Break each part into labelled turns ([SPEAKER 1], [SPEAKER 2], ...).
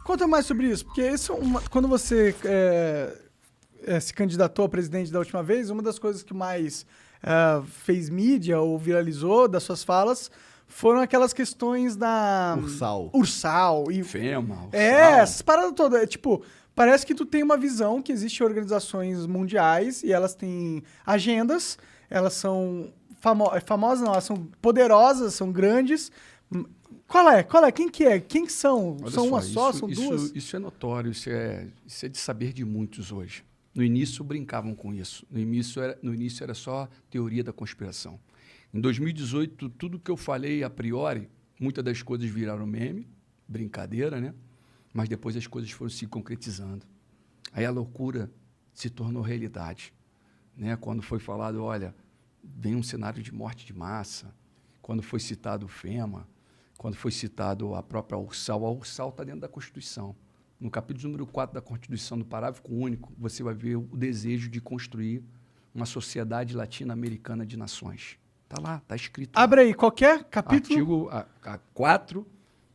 [SPEAKER 1] Conta mais sobre isso, porque isso quando você se candidatou a presidente da última vez, uma das coisas que mais fez mídia ou viralizou das suas falas foram aquelas questões da... Ursal. E
[SPEAKER 2] FEMA, Ursal.
[SPEAKER 1] essas paradas todas. Tipo, parece que tu tem uma visão que existem organizações mundiais e elas têm agendas, elas são famosas, não, elas são poderosas, são grandes. Qual é? Quem que é? Quem que são?
[SPEAKER 2] Olha
[SPEAKER 1] são
[SPEAKER 2] só,
[SPEAKER 1] uma só? São duas?
[SPEAKER 2] Isso é notório, isso é de saber de muitos hoje. No início brincavam com isso. No início era só teoria da conspiração. Em 2018, tudo que eu falei a priori, muitas das coisas viraram meme, brincadeira, né? Mas depois as coisas foram se concretizando. Aí a loucura se tornou realidade, né? Quando foi falado, olha, vem um cenário de morte de massa, quando foi citado o FEMA, quando foi citado a própria Ursal, a Ursal está dentro da Constituição. No capítulo número 4 da Constituição, no parágrafo único, você vai ver o desejo de construir uma sociedade latino-americana de nações. Está lá, está escrito.
[SPEAKER 1] Abre aí, qualquer capítulo?
[SPEAKER 2] Artigo 4,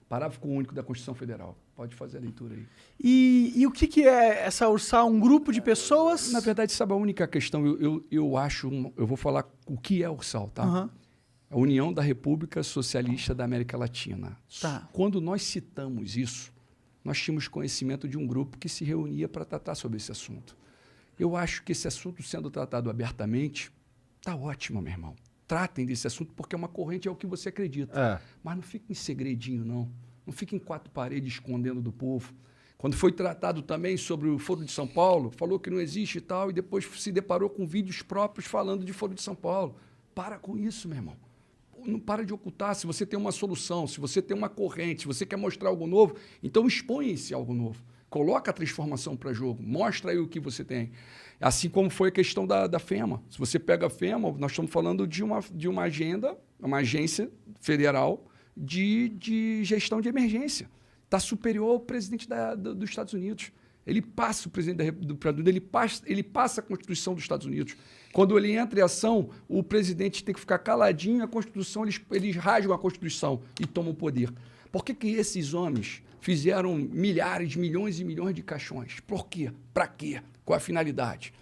[SPEAKER 2] parágrafo único da Constituição Federal. Pode fazer a leitura aí.
[SPEAKER 1] E o que é essa Ursal? Um grupo de pessoas?
[SPEAKER 2] Na verdade, sabe a única questão? Eu acho... eu vou falar o que é a Ursal, tá?
[SPEAKER 1] Uhum.
[SPEAKER 2] A União da República Socialista da América Latina.
[SPEAKER 1] Tá.
[SPEAKER 2] Quando nós citamos isso, nós tínhamos conhecimento de um grupo que se reunia para tratar sobre esse assunto. Eu acho que esse assunto sendo tratado abertamente, está ótimo, meu irmão. Tratem desse assunto porque é uma corrente, é o que você acredita. Mas não fique em segredinho, não. Não fique em quatro paredes escondendo do povo. Quando foi tratado também sobre o Foro de São Paulo, falou que não existe e tal, e depois se deparou com vídeos próprios falando de Foro de São Paulo. Para com isso, meu irmão. Não para de ocultar. Se você tem uma solução, se você tem uma corrente, se você quer mostrar algo novo, então expõe esse algo novo. Coloca a transformação para jogo. Mostra aí o que você tem. Assim como foi a questão da FEMA. Se você pega a FEMA, nós estamos falando de uma agenda, uma agência federal de gestão de emergência. Está superior ao presidente dos Estados Unidos. Ele passa o presidente do ele passa a Constituição dos Estados Unidos. Quando ele entra em ação, o presidente tem que ficar caladinho, a Constituição, eles rasgam a Constituição e tomam o poder. Por que esses homens fizeram milhares, milhões e milhões de caixões? Por quê? Para quê? Qual a finalidade?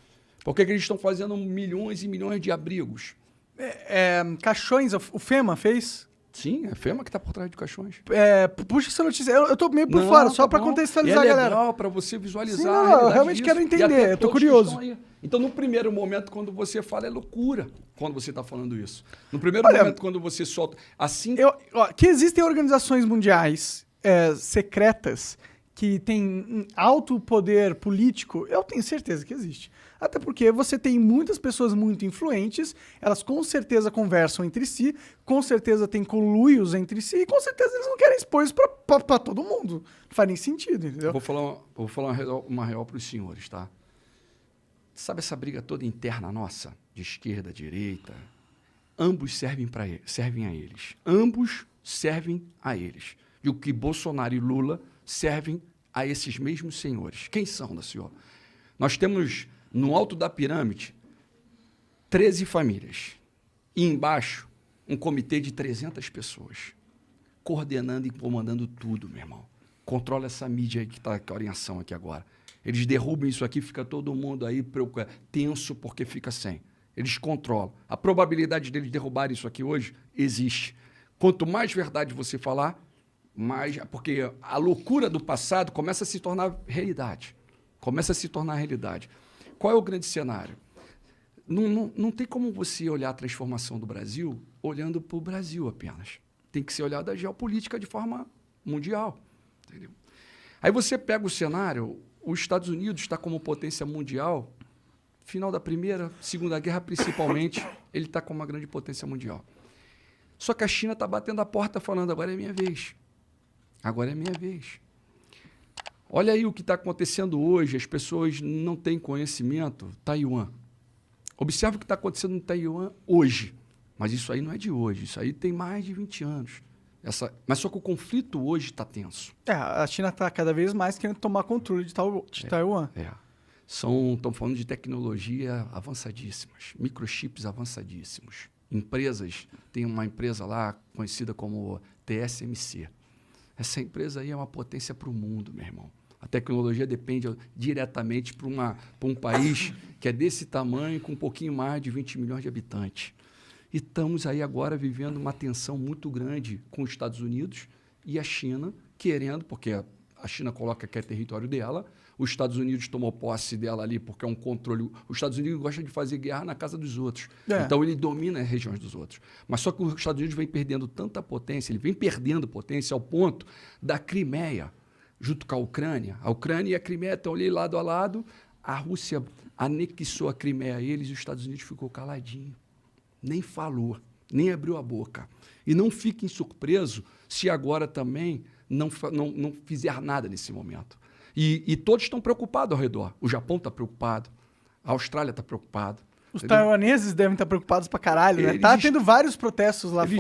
[SPEAKER 2] Por que eles estão fazendo milhões e milhões de abrigos?
[SPEAKER 1] Caixões, o FEMA fez?
[SPEAKER 2] Sim, é a FEMA que está por trás de caixões.
[SPEAKER 1] Puxa essa notícia. Eu tô meio por fora, só para contextualizar a galera.
[SPEAKER 2] É legal para você visualizar.
[SPEAKER 1] Sim, não, eu realmente quero entender, eu tô curioso.
[SPEAKER 2] Então, no primeiro momento, quando você fala, é loucura quando você está falando isso. No primeiro momento, quando você solta... assim
[SPEAKER 1] que existem organizações mundiais secretas que têm alto poder político, eu tenho certeza que existe. Até porque você tem muitas pessoas muito influentes, elas com certeza conversam entre si, com certeza tem conluios entre si, e com certeza eles não querem expor isso pra todo mundo. Não faz nem sentido, entendeu?
[SPEAKER 2] Vou falar uma real para os senhores, tá? Sabe essa briga toda interna nossa, de esquerda, direita? Ambos servem a eles. Ambos servem a eles. E o que Bolsonaro e Lula servem a esses mesmos senhores. Quem são, da senhora? Nós temos... no alto da pirâmide, 13 famílias. E embaixo, um comitê de 300 pessoas. Coordenando e comandando tudo, meu irmão. Controla essa mídia aí que está em ação aqui agora. Eles derrubam isso aqui, fica todo mundo aí tenso porque fica sem. Eles controlam. A probabilidade deles derrubarem isso aqui hoje existe. Quanto mais verdade você falar, mais... porque a loucura do passado começa a se tornar realidade. Começa a se tornar realidade. Qual é o grande cenário? Não tem como você olhar a transformação do Brasil olhando para o Brasil apenas. Tem que ser olhada a geopolítica de forma mundial. Entendeu? Aí você pega o cenário, os Estados Unidos está como potência mundial, final da Primeira, Segunda Guerra principalmente, ele está como uma grande potência mundial. Só que a China está batendo a porta falando, agora é minha vez. Agora é minha vez. Olha aí o que está acontecendo hoje, as pessoas não têm conhecimento. Taiwan. Observe o que está acontecendo no Taiwan hoje. Mas isso aí não é de hoje, isso aí tem mais de 20 anos. Mas só que o conflito hoje está tenso.
[SPEAKER 1] A China está cada vez mais querendo tomar controle de Taiwan.
[SPEAKER 2] Estão falando de tecnologia avançadíssimas, microchips avançadíssimos. Empresas, tem uma empresa lá conhecida como TSMC. Essa empresa aí é uma potência para o mundo, meu irmão. A tecnologia depende diretamente para um país que é desse tamanho, com um pouquinho mais de 20 milhões de habitantes. E estamos aí agora vivendo uma tensão muito grande com os Estados Unidos e a China, querendo, porque a China coloca que é território dela, os Estados Unidos tomou posse dela ali porque é um controle. Os Estados Unidos gostam de fazer guerra na casa dos outros. Então, ele domina as regiões dos outros. Mas só que os Estados Unidos vem perdendo tanta potência, ele vem perdendo potência ao ponto da Crimeia, junto com a Ucrânia. A Ucrânia e a Crimeia estão ali lado a lado. A Rússia anexou a Crimeia a eles e os Estados Unidos ficou caladinho. Nem falou, nem abriu a boca. E não fiquem surpresos se agora também não fizer nada nesse momento. E todos estão preocupados ao redor. O Japão está preocupado, a Austrália está preocupado.
[SPEAKER 1] Os taiwaneses devem estar preocupados pra caralho, né? Tá tendo vários protestos lá fora.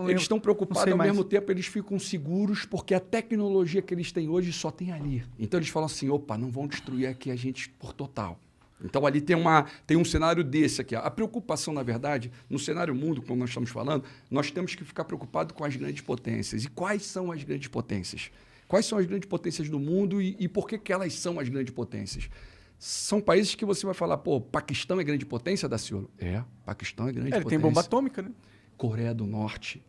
[SPEAKER 2] Eles estão preocupados, ao mesmo tempo eles ficam seguros porque a tecnologia que eles têm hoje só tem ali. Então eles falam assim, opa, não vão destruir aqui a gente por total. Então ali tem um cenário desse aqui. A preocupação, na verdade, no cenário mundo, como nós estamos falando, nós temos que ficar preocupados com as grandes potências. E quais são as grandes potências? Quais são as grandes potências do mundo e por que elas são as grandes potências? São países que você vai falar, pô, Paquistão é grande potência, Daciolo? Paquistão é grande potência.
[SPEAKER 1] Ele tem bomba atômica, né?
[SPEAKER 2] Coreia do Norte,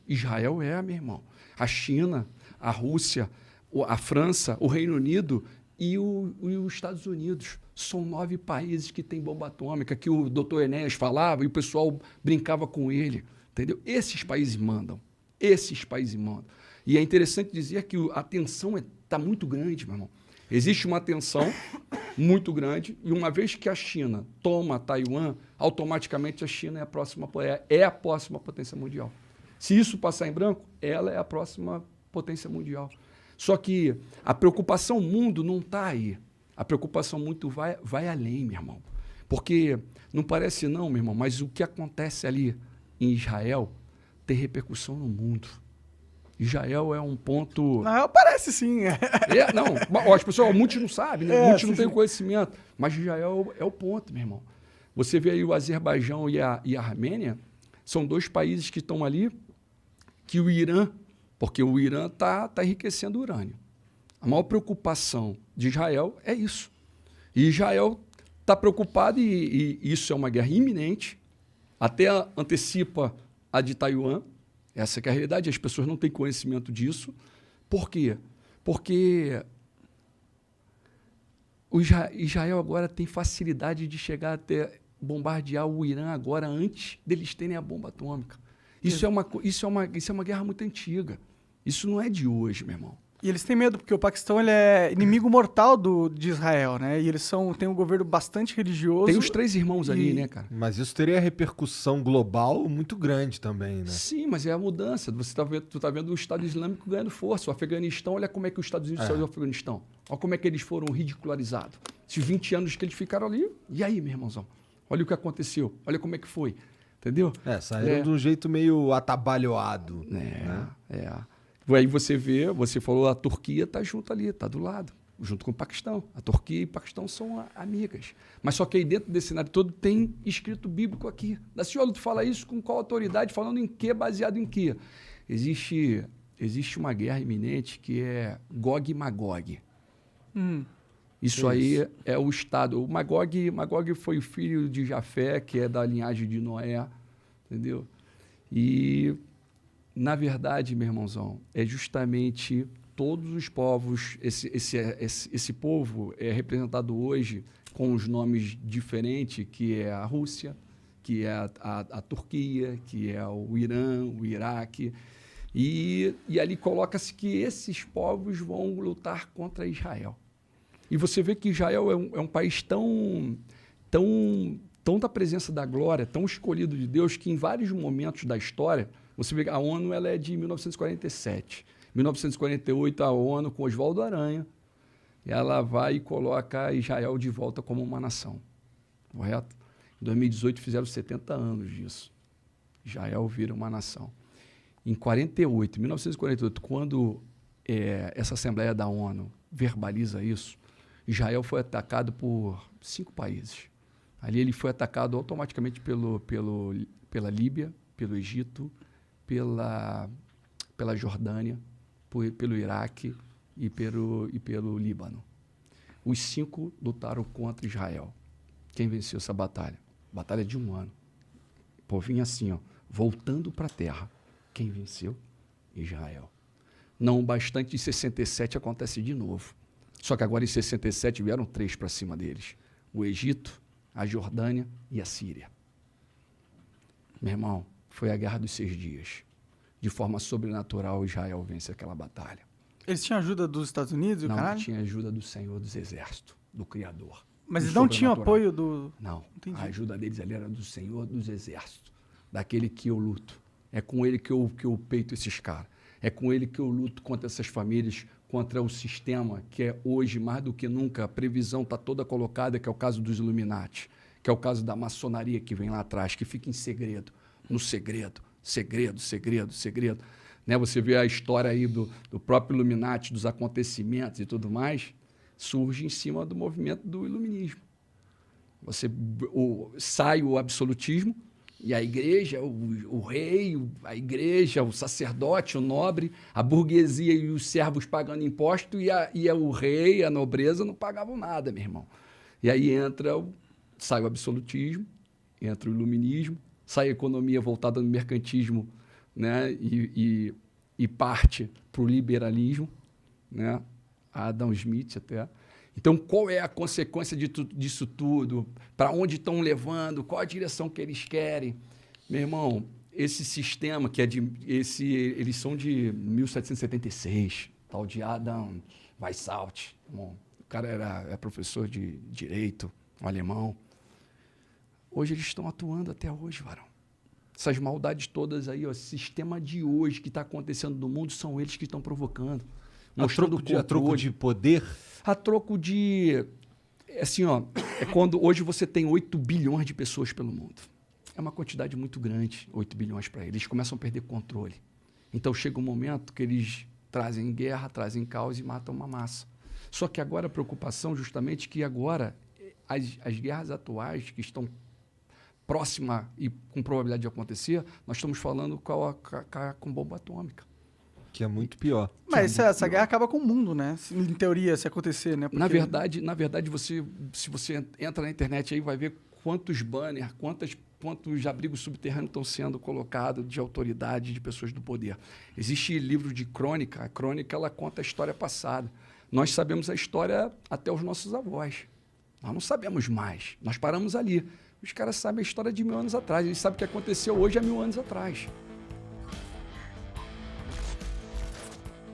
[SPEAKER 2] Israel meu irmão. A China, a Rússia, a França, o Reino Unido e os Estados Unidos. São 9 países que têm bomba atômica, que o Dr. Enéas falava e o pessoal brincava com ele. Entendeu? Esses países mandam. E é interessante dizer que a tensão está muito grande, meu irmão. Existe uma tensão muito grande e uma vez que a China toma Taiwan, automaticamente a China é a próxima potência mundial. Se isso passar em branco, ela é a próxima potência mundial. Só que a preocupação mundo não está aí. A preocupação muito vai além, meu irmão. Porque não parece não, meu irmão, mas o que acontece ali em Israel tem repercussão no mundo. Israel é um ponto...
[SPEAKER 1] Não, parece sim.
[SPEAKER 2] Não, as pessoas, muitos não sabem, né? Muitos não têm conhecimento. Mas Israel é o ponto, meu irmão. Você vê aí o Azerbaijão e a Armênia, são 2 países que estão ali, que o Irã, porque o Irã está enriquecendo urânio. A maior preocupação de Israel é isso. E Israel está preocupado, e isso é uma guerra iminente, até antecipa a de Taiwan. Essa que é a realidade, as pessoas não têm conhecimento disso. Por quê? Porque o Israel agora tem facilidade de chegar até bombardear o Irã agora antes deles terem a bomba atômica. Isso é uma guerra muito antiga. Isso não é de hoje, meu irmão.
[SPEAKER 1] E eles têm medo, porque o Paquistão ele é inimigo mortal de Israel, né? E eles têm um governo bastante religioso.
[SPEAKER 2] Tem os 3 irmãos ali, né, cara?
[SPEAKER 3] Mas isso teria repercussão global muito grande também, né?
[SPEAKER 2] Sim, mas é a mudança. Tu tá vendo o Estado Islâmico ganhando força. O Afeganistão, olha como é que os Estados Unidos saiu do Afeganistão. Olha como é que eles foram ridicularizados. Esses 20 anos que eles ficaram ali, e aí, meu irmãozão? Olha o que aconteceu. Olha como é que foi. Entendeu?
[SPEAKER 3] Saíram de um jeito meio atabalhoado.
[SPEAKER 2] Aí você falou, a Turquia está junto ali, está do lado, junto com o Paquistão. A Turquia e o Paquistão são amigas. Mas só que aí dentro desse cenário todo tem escrito bíblico aqui. Daciolo, tu fala isso com qual autoridade? Falando em quê? Baseado em quê? Existe uma guerra iminente que é Gog e Magog. Isso aí é o Estado. O Magog foi o filho de Jafé, que é da linhagem de Noé. Entendeu? E... na verdade, meu irmãozão, é justamente todos os povos, esse povo é representado hoje com os nomes diferentes, que é a Rússia, que é a Turquia, que é o Irã, o Iraque. E ali coloca-se que esses povos vão lutar contra Israel. E você vê que Israel é um país tão da presença da glória, tão escolhido de Deus, que em vários momentos da história... Você vê que a ONU ela é de 1947. Em 1948, a ONU, com Oswaldo Aranha, ela vai e coloca Israel de volta como uma nação. Correto? Em 2018, fizeram 70 anos disso. Israel vira uma nação. Em 1948, quando essa Assembleia da ONU verbaliza isso, Israel foi atacado por 5 países. Ali ele foi atacado automaticamente pela Líbia, pelo Egito, pela Jordânia pelo Iraque e pelo Líbano. Os 5 lutaram contra Israel. Quem venceu essa batalha? Batalha de 1 ano. O povinho assim, ó, voltando para a terra. Quem venceu? Israel. Não bastante, em 67 acontece de novo. Só que agora em 67 vieram 3 para cima deles. O Egito, a Jordânia e a Síria. Meu irmão, foi a Guerra dos 6 Dias. De forma sobrenatural, Israel vence aquela batalha.
[SPEAKER 1] Eles tinham ajuda dos Estados Unidos e o
[SPEAKER 2] Não
[SPEAKER 1] caralho?
[SPEAKER 2] tinha ajuda do Senhor dos Exércitos, do Criador.
[SPEAKER 1] Mas
[SPEAKER 2] do
[SPEAKER 1] eles não tinham
[SPEAKER 2] sobrenatural.
[SPEAKER 1] apoio do...
[SPEAKER 2] Não,
[SPEAKER 1] Entendi.
[SPEAKER 2] a ajuda deles ali era do Senhor dos Exércitos, daquele que eu luto. É com ele que eu peito esses caras. É com ele que eu luto contra essas famílias, contra o sistema que é hoje, mais do que nunca, a previsão está toda colocada, que é o caso dos Illuminati, que é o caso da maçonaria que vem lá atrás, que fica em segredo, no segredo, segredo, segredo, segredo. Né? Você vê a história aí do próprio Illuminati, dos acontecimentos e tudo mais, surge em cima do movimento do iluminismo. Sai o absolutismo e a igreja, o rei, a igreja, o sacerdote, o nobre, a burguesia e os servos pagando imposto e o rei, a nobreza não pagavam nada, meu irmão. E aí sai o absolutismo, entra o iluminismo, sai a economia voltada no mercantismo, né? e parte para o liberalismo, né? Adam Smith até. Então, qual é a consequência disso tudo? Para onde estão levando? Qual a direção que eles querem? Meu irmão, esse sistema, eles são de 1776, tal de Adam Weishaupt. O cara é professor de direito, um alemão. Hoje eles estão atuando até hoje, varão. Essas maldades todas aí, ó, esse sistema de hoje que está acontecendo no mundo, são eles que estão provocando.
[SPEAKER 3] A troco de poder?
[SPEAKER 2] A troco de... Assim, ó, é quando hoje você tem 8 bilhões de pessoas pelo mundo. É uma quantidade muito grande, 8 bilhões para eles. Eles começam a perder controle. Então chega um momento que eles trazem guerra, trazem caos e matam uma massa. Só que agora a preocupação justamente que agora as guerras atuais que estão próximas e com probabilidade de acontecer, nós estamos falando com bomba atômica.
[SPEAKER 3] Que é muito pior.
[SPEAKER 1] Mas essa guerra acaba com o mundo, né? Em teoria, se acontecer, né? Porque...
[SPEAKER 2] Na verdade se você entra na internet aí, vai ver quantos banners, quantos abrigos subterrâneos estão sendo colocados de autoridade, de pessoas do poder. Existe livro de crônica. A crônica, ela conta a história passada. Nós sabemos a história até os nossos avós. Nós não sabemos mais. Nós paramos ali. Os caras sabem a história de 1000 anos atrás. Eles sabem o que aconteceu hoje há 1000 anos atrás.